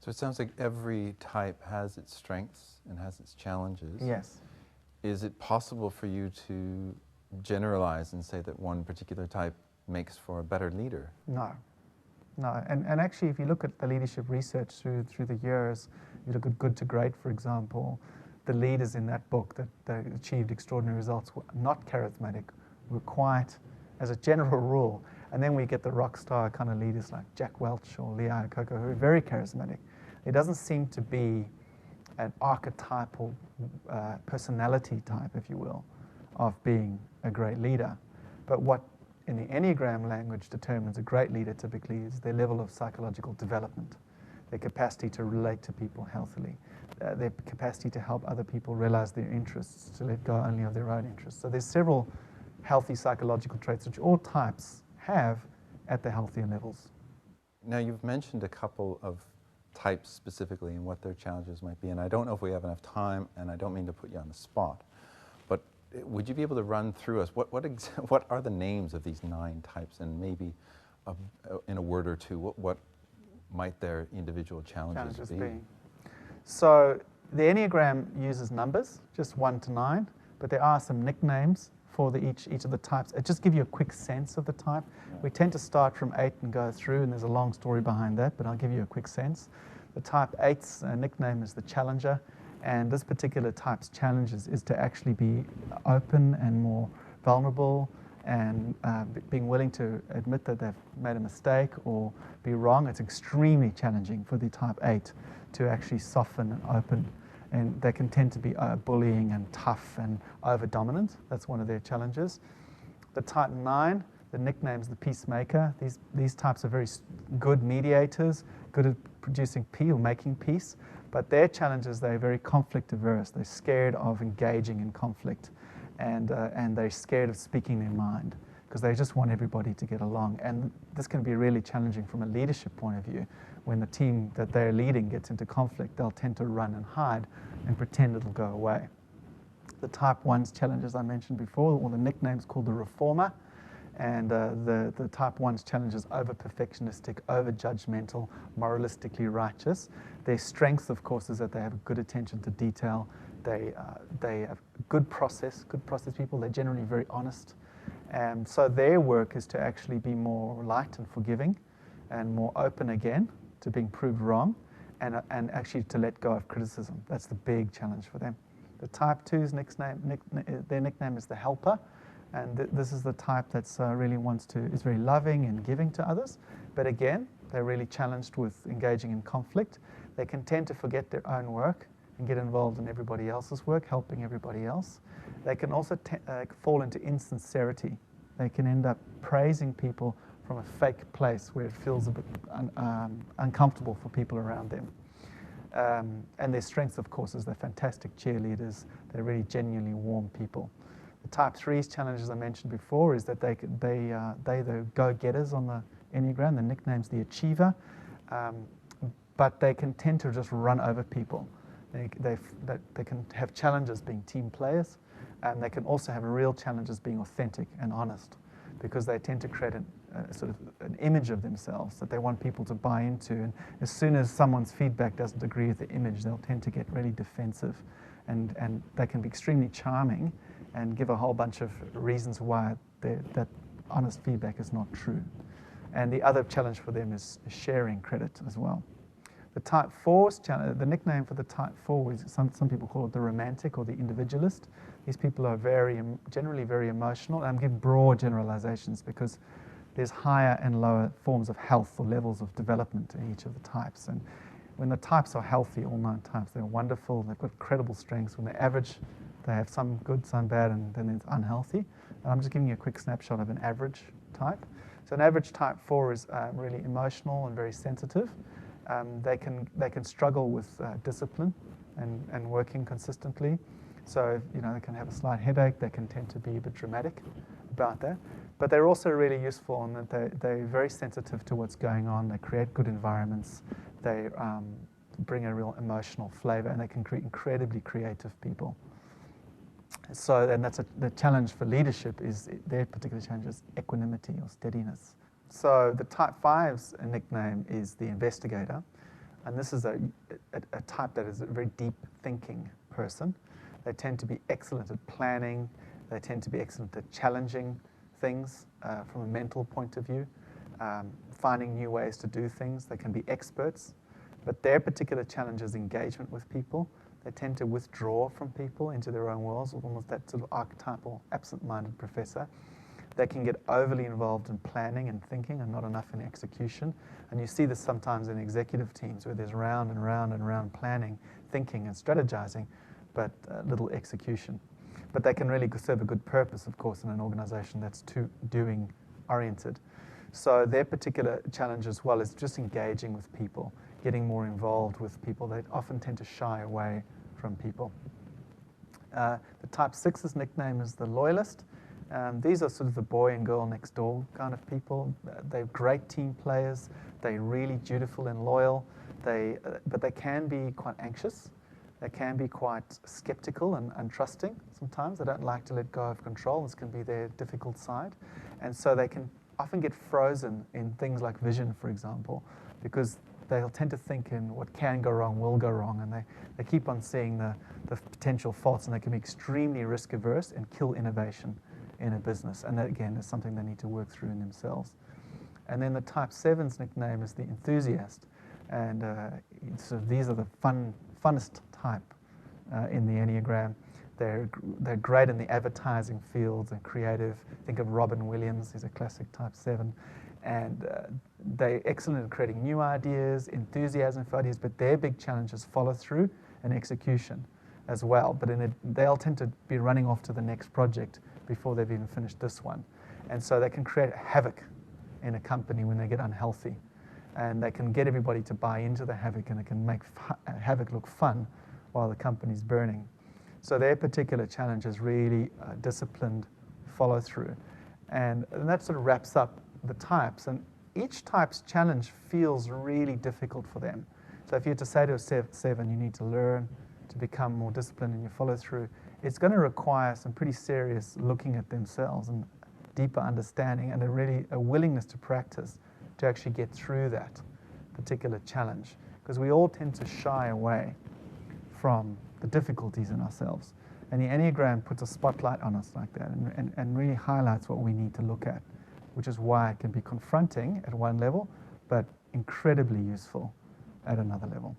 So it sounds like every type has its strengths and has its challenges. Yes. Is it possible for you to generalize and say that one particular type makes for a better leader? No. No, and actually if you look at the leadership research through the years, you look at Good to Great, for example, the leaders in that book that achieved extraordinary results were not charismatic, were quiet as a general rule. And then we get the rock star kind of leaders like Jack Welch or Lee Iacocca who are very charismatic. There doesn't seem to be an archetypal personality type, if you will, of being a great leader. But what in the Enneagram language determines a great leader typically is their level of psychological development, their capacity to relate to people healthily, their capacity to help other people realize their interests, to let go only of their own interests. So there's several healthy psychological traits which all types have at the healthier levels. Now you've mentioned a couple of types specifically and what their challenges might be, and I don't know if we have enough time, and I don't mean to put you on the spot, but would you be able to run through us what are the names of these 9 types, and maybe in a word or two what might their individual challenges be? So the Enneagram uses numbers, just 1 to 9, but there are some nicknames for each of the types. It just gives you a quick sense of the type. Yeah. We tend to start from 8 and go through, and there's a long story behind that, but I'll give you a quick sense. The type 8's nickname is the Challenger, and this particular type's challenge is to actually be open and more vulnerable, and being willing to admit that they've made a mistake or be wrong. It's extremely challenging for the type 8 to actually soften and open. And they can tend to be bullying and tough and over-dominant. That's one of their challenges. The type 9, the nickname's the Peacemaker. These types are very good mediators, good at producing peace or making peace. But their challenge is they're very conflict averse. They're scared of engaging in conflict. And they're scared of speaking their mind because they just want everybody to get along. And this can be really challenging from a leadership point of view. When the team that they're leading gets into conflict, they'll tend to run and hide and pretend it'll go away. The type 1's challenge, as I mentioned before, or the nickname's called the Reformer. And the type 1's challenge is over-perfectionistic, over-judgmental, moralistically righteous. Their strength, of course, is that they have a good attention to detail. They have good process people. They're generally very honest. And so their work is to actually be more light and forgiving and more open again to being proved wrong, and actually to let go of criticism. That's the big challenge for them. The type 2's their nickname is the Helper, and this is the type that's really is very loving and giving to others, but again, they're really challenged with engaging in conflict. They can tend to forget their own work and get involved in everybody else's work, helping everybody else. They can also fall into insincerity. They can end up praising people from a fake place where it feels a bit uncomfortable for people around them. And their strength, of course, is they're fantastic cheerleaders. They're really genuinely warm people. The type 3's challenge, as I mentioned before, is that they're the go-getters on the Enneagram. The nickname's the Achiever, but they can tend to just run over people. They can have challenges being team players, and they can also have real challenges being authentic and honest, because they tend to create sort of an image of themselves that they want people to buy into. And as soon as someone's feedback doesn't agree with the image, they'll tend to get really defensive. And they can be extremely charming and give a whole bunch of reasons why that honest feedback is not true. And the other challenge for them is sharing credit as well. The type 4's challenge, the nickname for the type 4 is some people call it the Romantic or the Individualist. These people are generally very emotional. And I'm giving broad generalizations because there's higher and lower forms of health or levels of development in each of the types. And when the types are healthy, all 9 types, they're wonderful, they've got incredible strengths. When they're average, they have some good, some bad, and then it's unhealthy. And I'm just giving you a quick snapshot of an average type. So an average type 4 is really emotional and very sensitive. They can struggle with discipline and working consistently. So, they can have a slight headache. They can tend to be a bit dramatic about that. But they're also really useful in that they're very sensitive to what's going on. They create good environments. They bring a real emotional flavor, and they can create incredibly creative people. So, and the challenge for leadership is their particular challenge is equanimity or steadiness. So the type 5's nickname is the Investigator. And this is a type that is a very deep thinking person. They tend to be excellent at planning. They tend to be excellent at challenging things from a mental point of view, finding new ways to do things. They can be experts, but their particular challenge is engagement with people. They tend to withdraw from people into their own worlds, almost that sort of archetypal absent-minded professor. They can get overly involved in planning and thinking and not enough in execution. And you see this sometimes in executive teams where there's round and round and round planning, thinking and strategizing, but little execution. But they can really serve a good purpose, of course, in an organization that's too doing oriented. So their particular challenge as well is just engaging with people, getting more involved with people. They often tend to shy away from people. The type 6's nickname is the loyalist. These are sort of the boy and girl next door kind of people. They're great team players. They're really dutiful and loyal. But they can be quite anxious. They can be quite skeptical and untrusting sometimes. They don't like to let go of control. This can be their difficult side. And so they can often get frozen in things like vision, for example, because they'll tend to think in what can go wrong will go wrong, and they keep on seeing the potential faults, and they can be extremely risk averse and kill innovation in a business. And that, again, is something they need to work through in themselves. And then the type 7's nickname is the enthusiast. And so these are the funnest type in the Enneagram. They're great in the advertising fields and creative. Think of Robin Williams, he's a classic type 7. And they're excellent in creating new ideas, enthusiasm for ideas, but their big challenge is follow through and execution as well. But they'll tend to be running off to the next project before they've even finished this one. And so they can create havoc in a company when they get unhealthy. And they can get everybody to buy into the havoc, and it can make havoc look fun while the company's burning. So their particular challenge is really disciplined follow through. And that sort of wraps up the types. And each type's challenge feels really difficult for them. So if you were to say to a 7, you need to learn to become more disciplined in your follow through, it's going to require some pretty serious looking at themselves and deeper understanding, and a willingness to practice to actually get through that particular challenge. Because we all tend to shy away from the difficulties in ourselves. And the Enneagram puts a spotlight on us like that and really highlights what we need to look at, which is why it can be confronting at one level, but incredibly useful at another level.